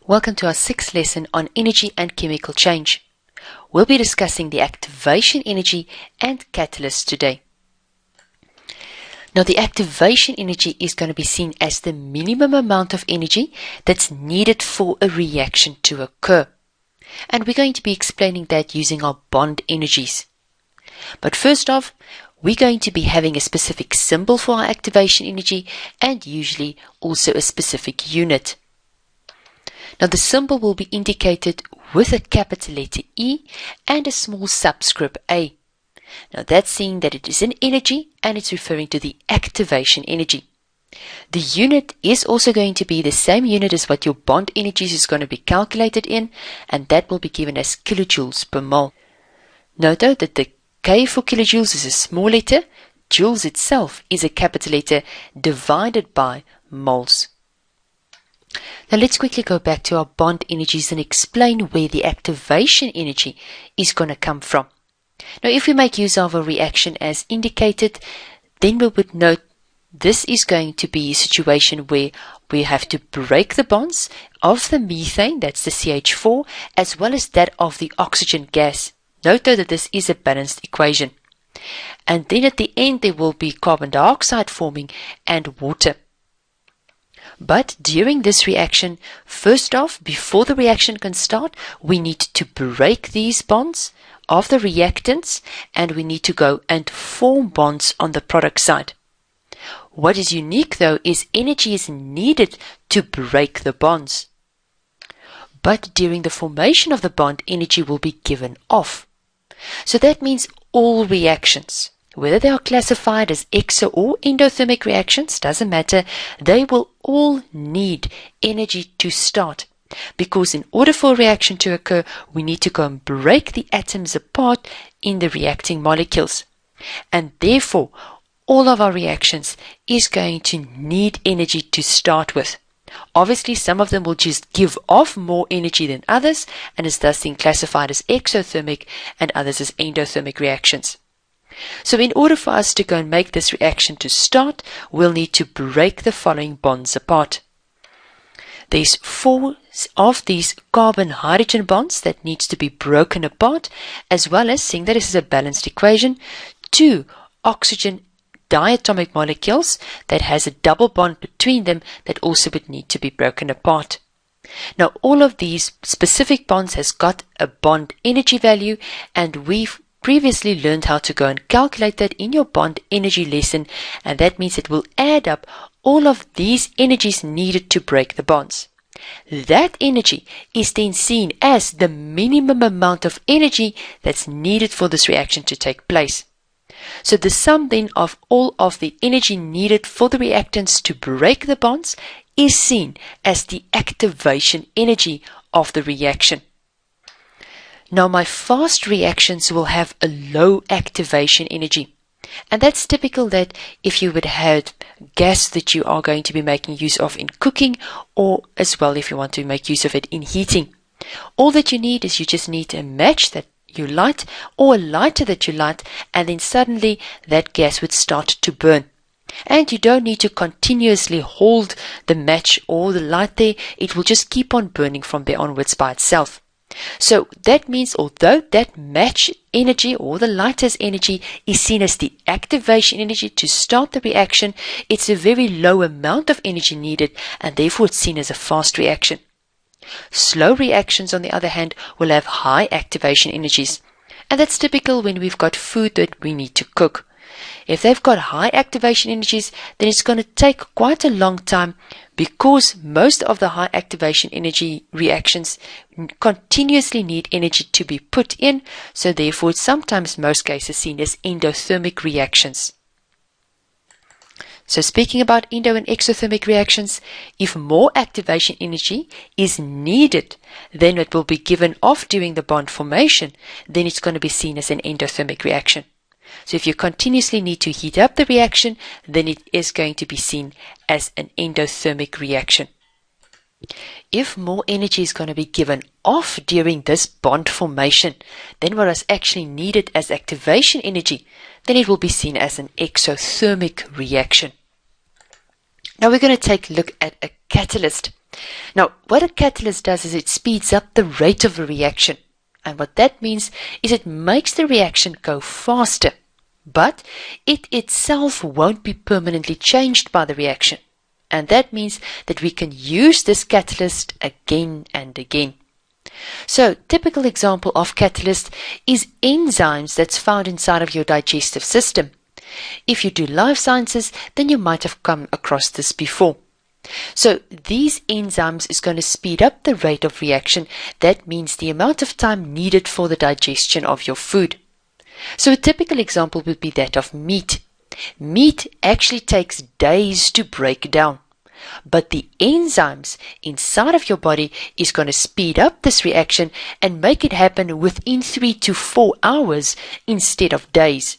Welcome to our 6th lesson on energy and chemical change. We'll be discussing the activation energy and catalysts today. Now, the activation energy is going to be seen as the minimum amount of energy that's needed for a reaction to occur. And we're going to be explaining that using our bond energies. But first off, we're going to be having a specific symbol for our activation energy and usually also a specific unit. Now, the symbol will be indicated with a capital letter E and a small subscript A. Now, that's saying that it is an energy and it's referring to the activation energy. The unit is also going to be the same unit as what your bond energies is going to be calculated in, and that will be given as kilojoules per mole. Note though that the K for kilojoules is a small letter, joules itself is a capital letter divided by moles. Now let's quickly go back to our bond energies and explain where the activation energy is going to come from. Now, if we make use of a reaction as indicated, then we would note this is going to be a situation where we have to break the bonds of the methane, that's the CH4, as well as that of the oxygen gas. Note though that this is a balanced equation. And then at the end there will be carbon dioxide forming and water. But during this reaction, first off, before the reaction can start, we need to break these bonds of the reactants and we need to go and form bonds on the product side. What is unique though is energy is needed to break the bonds. But during the formation of the bond, energy will be given off. So that means all reactions, whether they are classified as exo or endothermic reactions, doesn't matter, they will all need energy to start. Because in order for a reaction to occur, we need to go and break the atoms apart in the reacting molecules. And therefore, all of our reactions is going to need energy to start with. Obviously, some of them will just give off more energy than others, and is thus then classified as exothermic and others as endothermic reactions. So in order for us to go and make this reaction to start, we'll need to break the following bonds apart. There's 4 of these carbon-hydrogen bonds that needs to be broken apart, as well as, seeing that this is a balanced equation, 2 oxygen diatomic molecules that has a double bond between them that also would need to be broken apart. Now, all of these specific bonds has got a bond energy value, and we've previously learned how to go and calculate that in your bond energy lesson, and that means it will add up all of these energies needed to break the bonds. That energy is then seen as the minimum amount of energy that's needed for this reaction to take place. So the sum then of all of the energy needed for the reactants to break the bonds is seen as the activation energy of the reaction. Now, my fast reactions will have a low activation energy. And that's typical that if you would have gas that you are going to be making use of in cooking, or as well if you want to make use of it in heating. All that you need is you just need a match that you light or a lighter that you light, and then suddenly that gas would start to burn. And you don't need to continuously hold the match or the light there. It will just keep on burning from there onwards by itself. So that means although that match energy or the lighter's energy is seen as the activation energy to start the reaction, it's a very low amount of energy needed, and therefore it's seen as a fast reaction. Slow reactions, on the other hand, will have high activation energies, and that's typical when we've got food that we need to cook. If they've got high activation energies, then it's going to take quite a long time, because most of the high activation energy reactions continuously need energy to be put in, so therefore it's sometimes, most cases, seen as endothermic reactions. So speaking about endo and exothermic reactions, if more activation energy is needed than it will be given off during the bond formation, then it's going to be seen as an endothermic reaction. So if you continuously need to heat up the reaction, then it is going to be seen as an endothermic reaction. If more energy is going to be given off during this bond formation than what is actually needed as activation energy, then it will be seen as an exothermic reaction. Now we're going to take a look at a catalyst. Now, what a catalyst does is it speeds up the rate of a reaction. And what that means is it makes the reaction go faster. But it itself won't be permanently changed by the reaction. And that means that we can use this catalyst again and again. So, typical example of catalyst is enzymes that's found inside of your digestive system. If you do life sciences, then you might have come across this before. So, these enzymes is going to speed up the rate of reaction. That means the amount of time needed for the digestion of your food. So, a typical example would be that of meat. Meat actually takes days to break down. But the enzymes inside of your body is going to speed up this reaction and make it happen within 3 to 4 hours instead of days.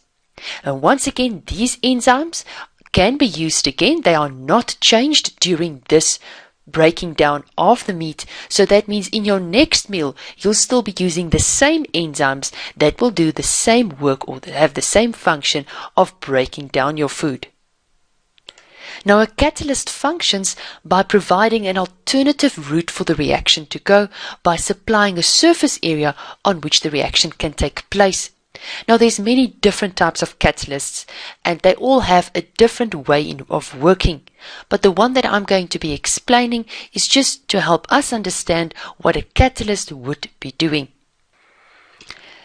And once again, these enzymes can be used again. They are not changed during this breaking down of the meat. So that means in your next meal, you'll still be using the same enzymes that will do the same work or have the same function of breaking down your food. Now, a catalyst functions by providing an alternative route for the reaction to go by supplying a surface area on which the reaction can take place. Now, there's many different types of catalysts, and they all have a different way of working. But the one that I'm going to be explaining is just to help us understand what a catalyst would be doing.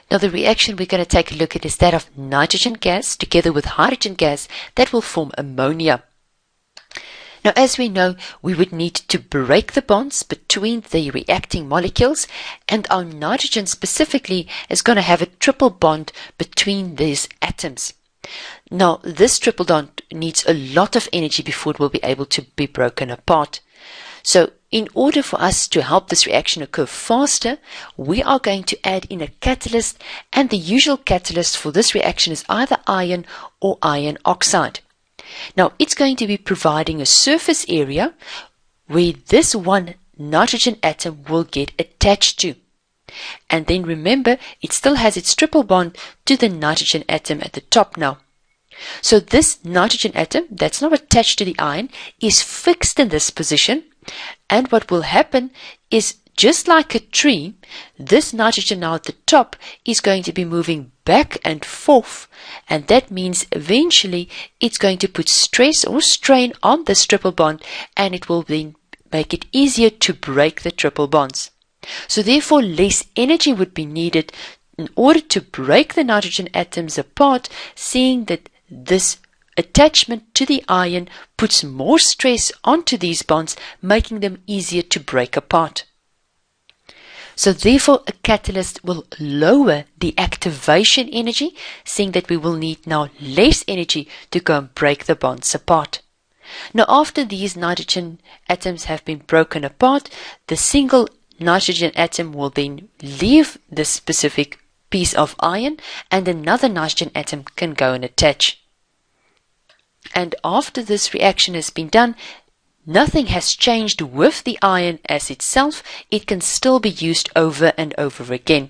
Now, the reaction we're going to take a look at is that of nitrogen gas together with hydrogen gas that will form ammonia. Now, as we know, we would need to break the bonds between the reacting molecules, and our nitrogen specifically is going to have a triple bond between these atoms. Now, this triple bond needs a lot of energy before it will be able to be broken apart. So, in order for us to help this reaction occur faster, we are going to add in a catalyst, and the usual catalyst for this reaction is either iron or iron oxide. Now, it's going to be providing a surface area where this one nitrogen atom will get attached to. And then remember, it still has its triple bond to the nitrogen atom at the top now. So this nitrogen atom that's not attached to the iron is fixed in this position. And what will happen is, just like a tree, this nitrogen now at the top is going to be moving back and forth, and that means eventually it's going to put stress or strain on this triple bond, and it will then make it easier to break the triple bonds. So therefore less energy would be needed in order to break the nitrogen atoms apart, seeing that this attachment to the iron puts more stress onto these bonds, making them easier to break apart. So therefore, a catalyst will lower the activation energy, seeing that we will need now less energy to go and break the bonds apart. Now, after these nitrogen atoms have been broken apart, the single nitrogen atom will then leave this specific piece of iron, and another nitrogen atom can go and attach. And after this reaction has been done, nothing has changed with the iron as itself. It can still be used over and over again.